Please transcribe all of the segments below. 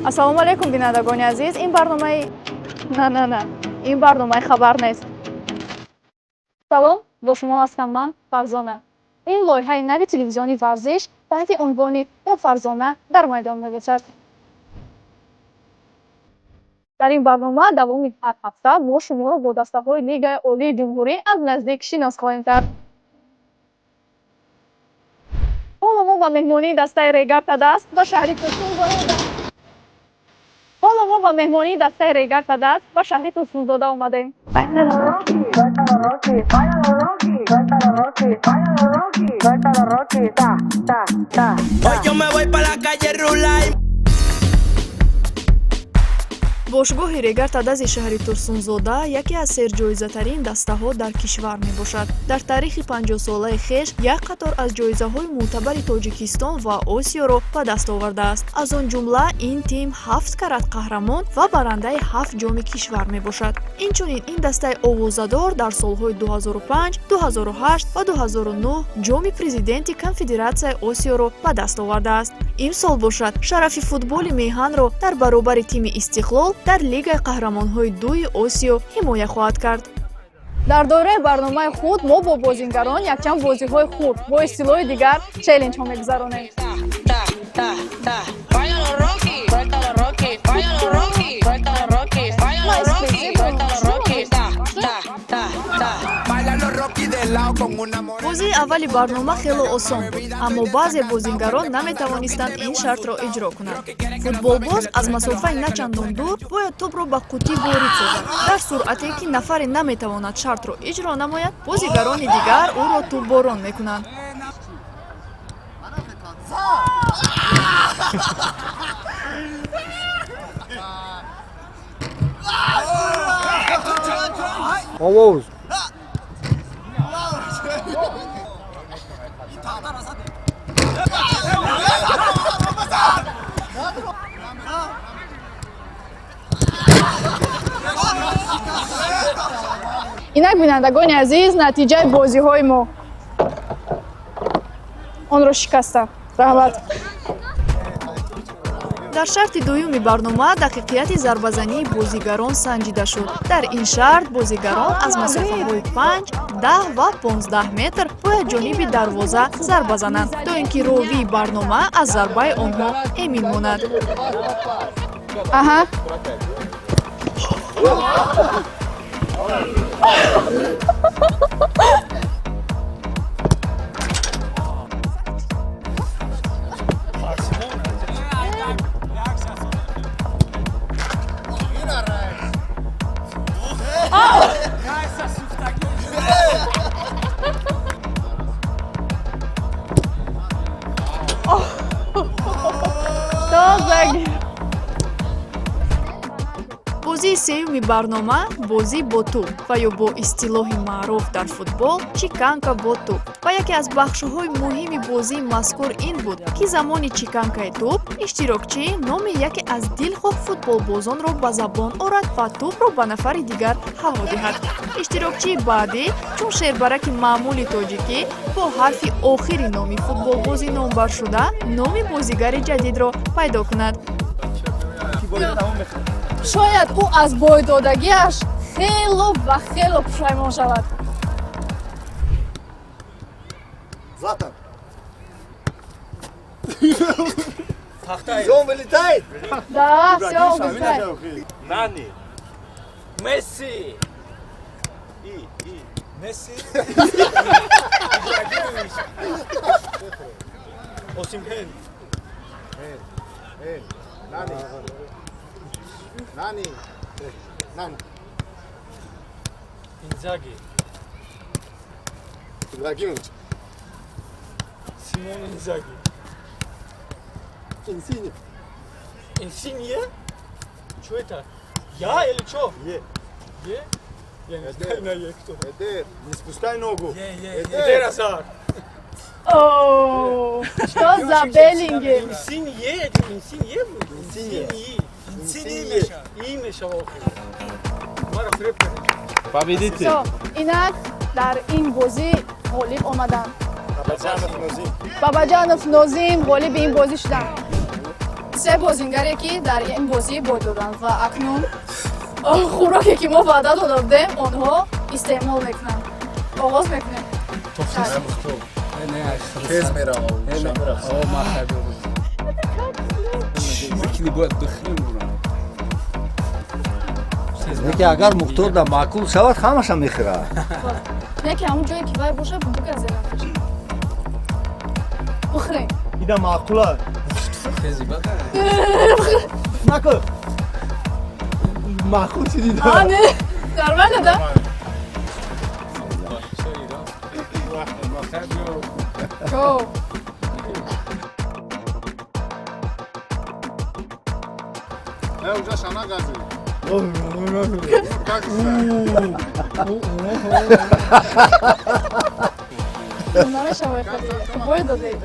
ассалому алайкум бинандагони азиз. Ин барномаи на ин барномаи хабар нест. Салом, бо шумо ҳастам ман Фарзона. Ин лоиҳаи нави телевизиони варзиш таҳти унвони «Бо Фарзона дар майдон мебошад. дар ин барнома давоми ҳар ҳафта мо шуморо бо дастаҳои Лигаи Олии Ҷумҳурӣ аз наздик шинос хоҳем кард. ҳоло мо ба меҳмонии дастаи Регард Адаст ба шаҳри Турсунзода омадем. бошгоҳи Регард Адази шаҳри Турсунзода яке аз серҷоизатарин дастаҳо дар кишвар мебошад. Дар таърихи 50-солаи хеш як қатор аз ҷоизаҳои мӯътабари Тоҷикистон ва Осиёро ба даст овардааст. Аз он ҷумла ин тим 7 карат қаҳрамон ва барандаи 7 ҷоми кишвар мебошад. Инчунин ин дастаи овозадор дар солҳои 2005, 2008 ва 2009 ҷоми президенти Конфедератсияи Осиёро ба даст овардааст. Имсол бошад шарафи футболи меҳанро дар баробари тими Истиқлол дар Лигаи қаҳрамонҳои 2-и Осиё ҳимоя хоҳад кард. Дар доираи барномаи худ мо бо бозингарон якчанд бозиҳои хурд бо истилоҳи дигар челленҷҳо мегузаронем. бозии аввали барнома хело осон буд, аммо баъзе бозингарон наметавонистанд ин шартро иҷро кунанд. Футболбоз аз масофаи начандон дур бояд тӯбро ба қутӣ ворид созад. Дар суръате ки нафаре наметавонад шартро иҷро намояд, бозигарони дигар ӯро тӯбборон мекунанд. Овоз. инак бинандагони азиз, натиҷаи бозиҳои мо онро шикастам. Раҳмат. дар шарти дуюми барнома дақиқияти зарбазании бозигарон санҷида шуд. Дар ин шарт бозигарон аз масофаҳои 5, 10 ва 15 метр бояд ҷониби дарвоза зарба зананд, то ин ки ровии барнома аз зарбаи онҳо эмин монад. Аҳа. бозии сеюми барнома бозӣ бо тӯб ва ё бо истилоҳи маъруф дар футбол чиканка бо тӯб ва яке аз бахшҳои муҳими бозии мазкур ин буд ки замони чиканкаи тӯб иштирокчӣ номи яке аз дилхоҳ футболбозонро ба забон орад ва тӯбро ба нафари дигар ҳаво диҳад. Иштирокчии баъдӣ чун шербараки маъмули тоҷикӣ бо ҳарфи охири номи футболбози номбаршуда номи бозигари ҷадидро пайдо кунад. шояд ӯ аз бойдодагиаш хело ва хело пушаймон шавад. Златан. Всё, вылетает? Да, всё, вылетает. Нани. Месси. Месси. Осимхен. Нани. Нани. Нани. Инзаги. Ибрагимович. Симон Инзаги. Инсини. Инсинье? Что это? Я или что? Е. Е? Я не знаю, на е кто. Эдер, не спускай ногу. Эдер Азар. О, что за Беллингем? Инсинье? Инсинье? Инсинье. Инсинье. Имя шавохи. Мара фрепер. Победитель. Всё, инак дар ин бозӣ ғолиб омаданд. Бабаҷанов Нозим. Бабаҷанов Нозим ғолиби ин бозӣ шуданд. се бозингаре ки дар ин бозӣ бой доданд ва акнун хӯроке ки мо ваъда дода будем онҳо истеъмол мекунанд. оғоз мекунем. Tez meram. Ки агар мухтор да маъқул шавад ҳамаша мехӯрад. не ки ҳамун ҷое ки вай бошад бугазерам бухӯрем. Ida ma'qula. Nakul. Ma'qul chi deydi. не нормально да Чо? Уже шана гази. Как намешавай бой додем.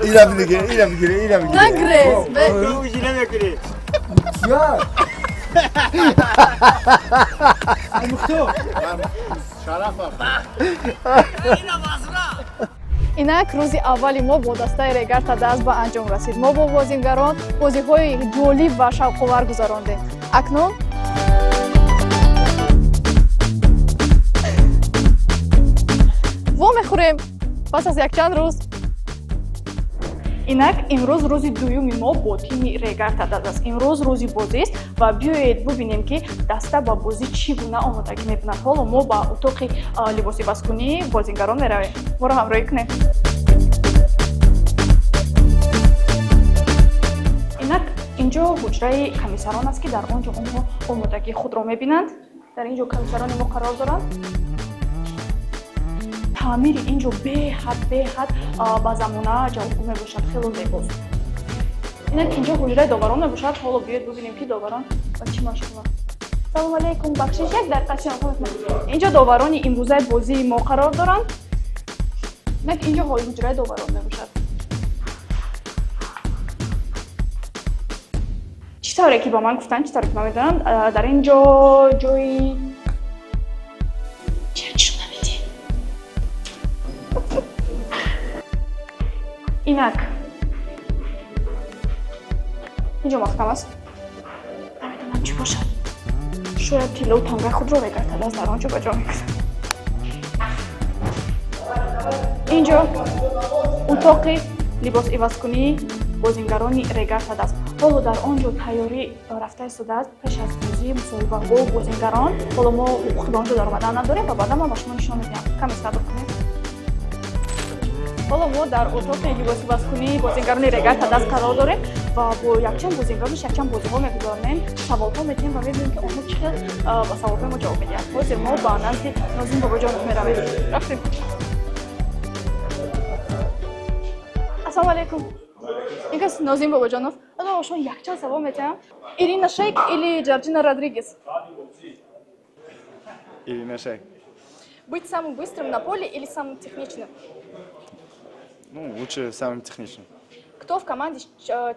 Ира бигире. нагрез Шарафа. инак рӯзи аввали мо бо дастаи регарта даст ба анҷом расид. Мо бо бозингарон бозиҳои ҷолиб ва шавқовар гузарондем. Акнун во мехӯрем пас аз якчанд рӯз. инак имрӯз рӯзи дуюми мо бо тими регарта даст аст. имрӯз рӯзи бозист ва биёед бубинем ки даста ба бозӣ чӣ гуна омодагӣ мекунад. ҳоло мо ба утоқи либосибазкунии бозингарон меравем. моро ҳамроҳӣ кунед. инак инҷо ҳуҷраи комиссарон аст ки дар он ҷо онҳо омодагии худро мебинанд. дар ин ҷо комиссарони мо қарор доранд. таъмири ин ҷо беҳад ба замона ҷавобгӯ мебошад. хело зебост. инак инҷо ҳуҷраи доварон мебошад. ҳоло биёед бубинем ки доварон ба чӣ машғуланд. салому алайкум, бахшиш як дақиқа инҷо доварони имрӯзаи бозии мо қарор доранд. инак инҷо ҳуҷраи доварон мебошад. чӣ тавре ки ба ман гуфтанд, чӣ тавре ки ман медонам, дар ин ҷо ҷои инак инҷо махкам аст. намедонам чӣ бошад. шояд тиллоу тамгаи худро регарта даст дар он ҷо ба ҷо мекунад. инҷо утоқи либосивазкунии бозингарони регарта даст. ҳоло дар он ҷо тайёрӣ рафта истодааст пеш аз бозии мусоҳиба бо бозингарон. ҳоло мо ҳуқуқи ба он ҷо даромадан надорем ва баъдан ман ба шумо нишон медиҳам. каме сабр кунед. ҳоло мо дар утоқи либосибазкунии бозингарони регарта даст қарор дорем ва бо якчанд бозингарош якчанд бозиҳо мегузаронем. саволҳо метиҳем ва мебинем ки онҳо чӣ хел ба саволҳои мо ҷавоб медиҳанд. ҳозир мо ба назди Нозим бобоҷонов меравем. рафтем. ассалому алайкум. ин кас Нозим бобоҷонов. аз ба шумо якчанд савол метиҳам. Ирина Шейк или Джорджина Родригес? Ирина Шейк. Быть самым быстрым на поле или самым техничным? Ну, лучше самым техничным. Кто в команде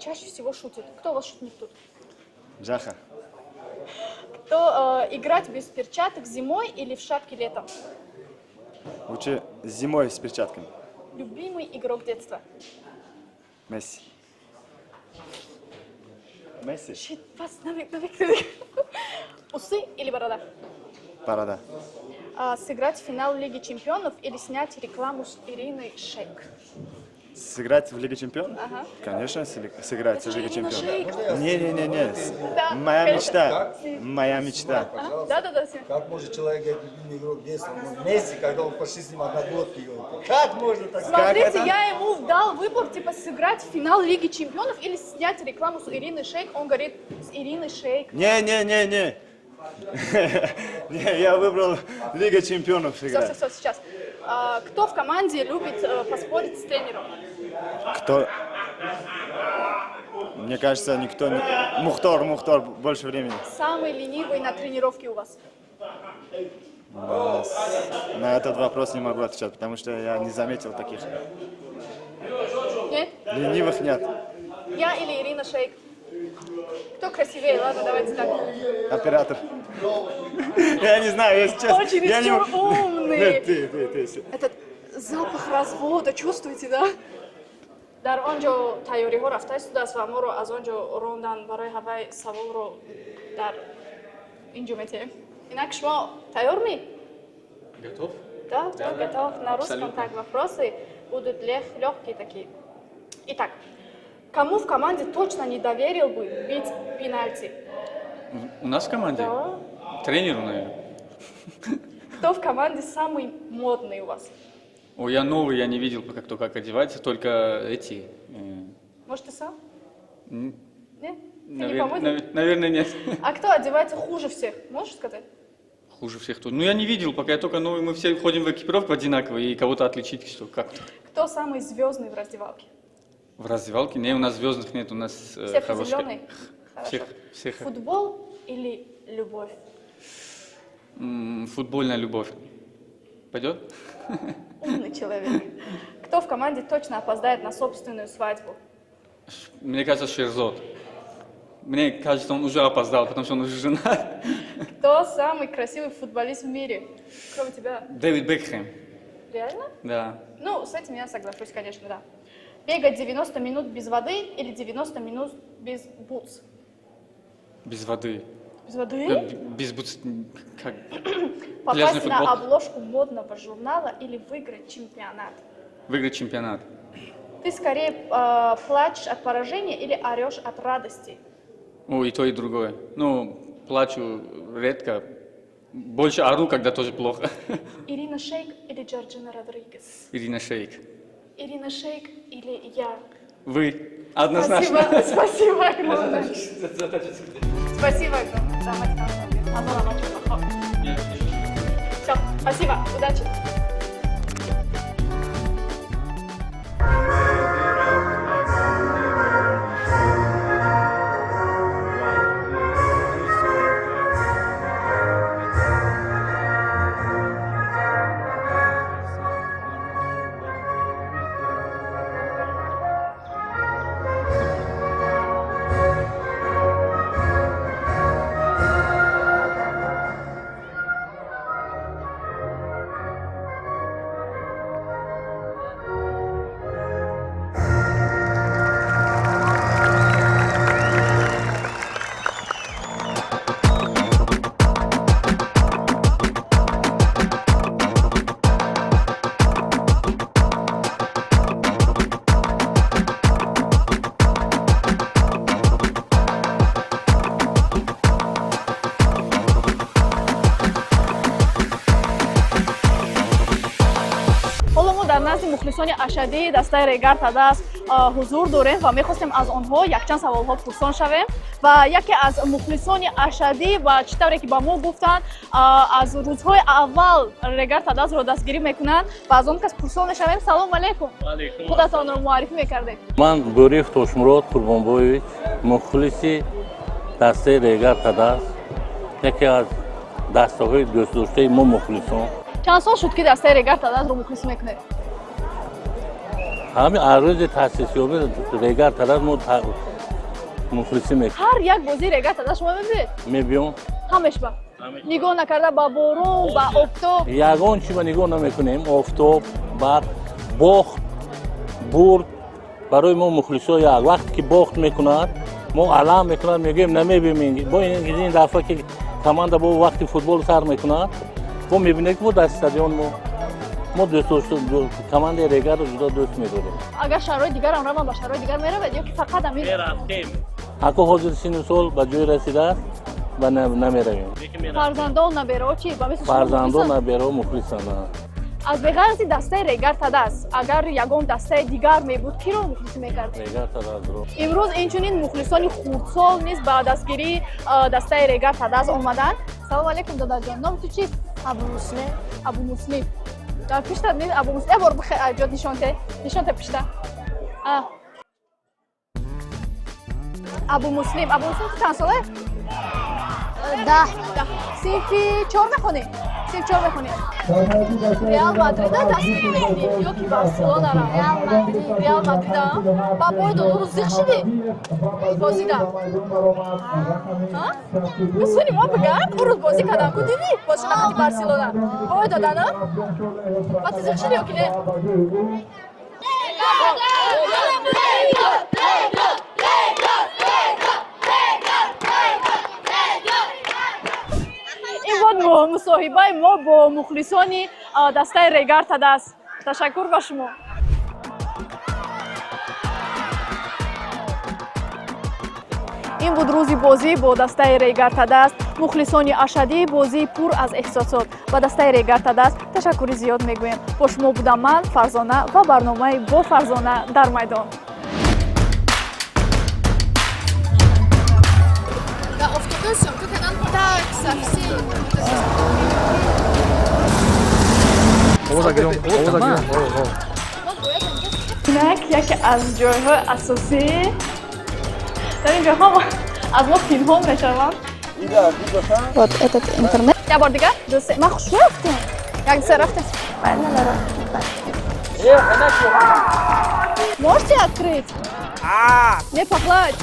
чаще всего шутит? Кто у вас шутник тут? Джаха. Кто играть без перчаток зимой или в шапке летом? Лучше зимой с перчатками. Любимый игрок детства? Месси. Месси. Shit, пас, навек. Усы или борода? Борода. Сыграть в финал Лиги Чемпионов или снять рекламу с Ириной Шейк? Сыграть в Лиге Чемпионов? Ага. Конечно, сыграть в Лиге Ирина Чемпионов. Шейк. Не. Да. Моя мечта. Да. Как может человек говорить любимый игрок детства? Месси, когда он почти с ним одногодки играл. Как можно так сказать? Смотрите, я ему дал выбор, типа, сыграть в финал Лиги Чемпионов или снять рекламу с Ириной Шейк. Он говорит, с Ириной Шейк. Не. Не, я выбрал Лига Чемпионов играть. Все, сейчас. Кто в команде любит поспорить с тренером? Кто? Мне кажется, никто не... Мухтор, больше времени. Самый ленивый на тренировке у вас? На этот вопрос не могу отвечать, потому что я не заметил таких. Нет? Ленивых нет. Я или Ирина Шейк? Кто красивее? Ладно, давайте так. Оператор. Я не знаю, если честно. Очень я не... умный. Нет, ты. Этот запах развода, чувствуете, да? дар он ҷо тайёриҳо рафта истодааст ва моро аз он ҷо рондан барои ҳавай саволро дар ин ҷо метаем. Инак шумо тайёрми? Готов? Да, готов. На русском так вопросы будут легкие такие. Итак, кому в команде точно не доверил бы бить пенальти? У нас в команде? Да. Тренеру, наверное. Кто в команде самый модный у вас? Ой, я новый, я не видел пока, кто как одевается, только эти. Может, ты сам? М, Нет? Ты не помоден? Наверное, нет. А кто одевается хуже всех? Можешь сказать? Хуже всех тут. Ну, я не видел, пока я только новый. Мы все ходим в экипировку одинаковые, и кого-то отличить, что как-то. Кто самый звездный в раздевалке? В раздевалке? Не, у нас звездных нет, у нас Все хорошие. приземленные? Хорошо. Всех. Футбол или любовь? Футбольная любовь. Пойдет? Умный человек. Кто в команде точно опоздает на собственную свадьбу? Мне кажется, Шерзот. Мне кажется, он уже опоздал, потому что он уже женат. Кто самый красивый футболист в мире? Кроме тебя. Дэвид Бекхэм. Реально? Да. Ну, с этим я соглашусь, конечно, да. Бегать 90 минут без воды или 90 минут без бутс? Без воды. Без воды? Без бутс... Как? Пляжный Попасть на футбол. обложку модного журнала или выиграть чемпионат? Выиграть чемпионат. Ты скорее плачешь от поражения или орешь от радости? Ну, и то, и другое. Ну, плачу редко. Больше ору, когда тоже плохо. Ирина Шейк или Джорджина Родригес? Ирина Шейк. Ирина Шейк или я? Вы. Однозначно. Спасибо огромное. Спасибо огромное. Да, мать хорошая. Все, спасибо, удачи. мухлисони ашадии дастаи Регар Тадаст ҳузур дорем ва мехостем аз онҳо якчанд саволҳо пурсон шавем ва яке аз мухлисони ашадӣ ва чӣ тавре ки ба мо гуфтанд аз рӯзҳои аввал Регар Тадастро дастгирӣ мекунанд ва аз он кас пурсон мешавем. Салому алайкум. Худатонро муаррифӣ мекардед. Ман Гӯриф Тошмурод Қурбонбоевич, мухлиси дастаи Регар Тадаст, яке аз дастаҳои дӯстдоштаи мо мухлисон. Чанд сол шуд ки дастаи Регар Тадастро мухлисӣ мекунед? ҳамин аз рӯзи таъсисёбӣ Регар Тадаст мо мухлисӣ мекунем. ҳар як бозии Регар Тадаст шумо мебинед? Мебиём. ҳамешба нигоҳ накарда ба борон, ба офтоб? Ягон чиз нигоҳ намекунем. Офтоб, барф, бохт, бурд барои мо мухлисо як. Вақте ки бохт мекунад, мо алам мекунад, мегӯем намебинем. Бо ин дафъа ки команда бо вақти футбол сар мекунад, бо мебинем ки бо дар стадион мо командаи Регарро ҷудо дӯст медорем. Агар шаҳрҳои дигарам раванд ба шаҳрҳои дигар меравед ё ки фақат амин? Мерафтем. Ако ҳозир синну сол ба ҷой расидааст, ба намеравем. Фарзандон набераҳо чӣ? Ба мисли шумо Фарзандон мухлисанд? набераҳо мухлисанд. аз беғайр аз дастаи Регар Тадаст, агар ягон дастаи дигар мебуд, киро мухлисӣ мекард? Регар Тадастро. имрӯз инчунин мухлисони хурдсол низ ба дастгирии дастаи Регар Тадаст омаданд. Салому алайкум додаҷон. Номи ту чист? Абумуслим. Абумуслим. дар пиштат мед Абумуслим. Ебор ҷод нишонте пишта. Абумуслим. Абумуслим ту чанд соле? 10. синфи 4 мехонӣ? Синфи 4 мехонӣ? Реал Мадрида дастгирӣ мекунӣ ё ки Барселонаро? Реал Мадрида. Ба бой доду зиқ шидӣ? Бозида. бисуни мо биган урӯз бозӣ кардам ку дидӣ? Бозиши нақати Барселона. Бой додана? Ба ту зиқ шидӣ ё ки не? буд мусоҳибаи мо бо мухлисони дастаи Регард аст. Ташаккур ба шумо. ин буд рӯзи бозӣ бо дастаи Регард аст. мухлисони ашадӣ бозии пур аз эҳсосот ба дастаи Регард аст ташаккури зиёд мегӯем. Бо шумо будам ман Фарзона ва барномаи бо Фарзона дар майдон. Инак яке аз ҷойҳои асосӣ дар ин ҷойҳо аз мо пинҳон мешавам. Вот этот интернет. Я бор дигар? Ма хуш рафтем. Як се рафтем. Можете открыть? Не похлать.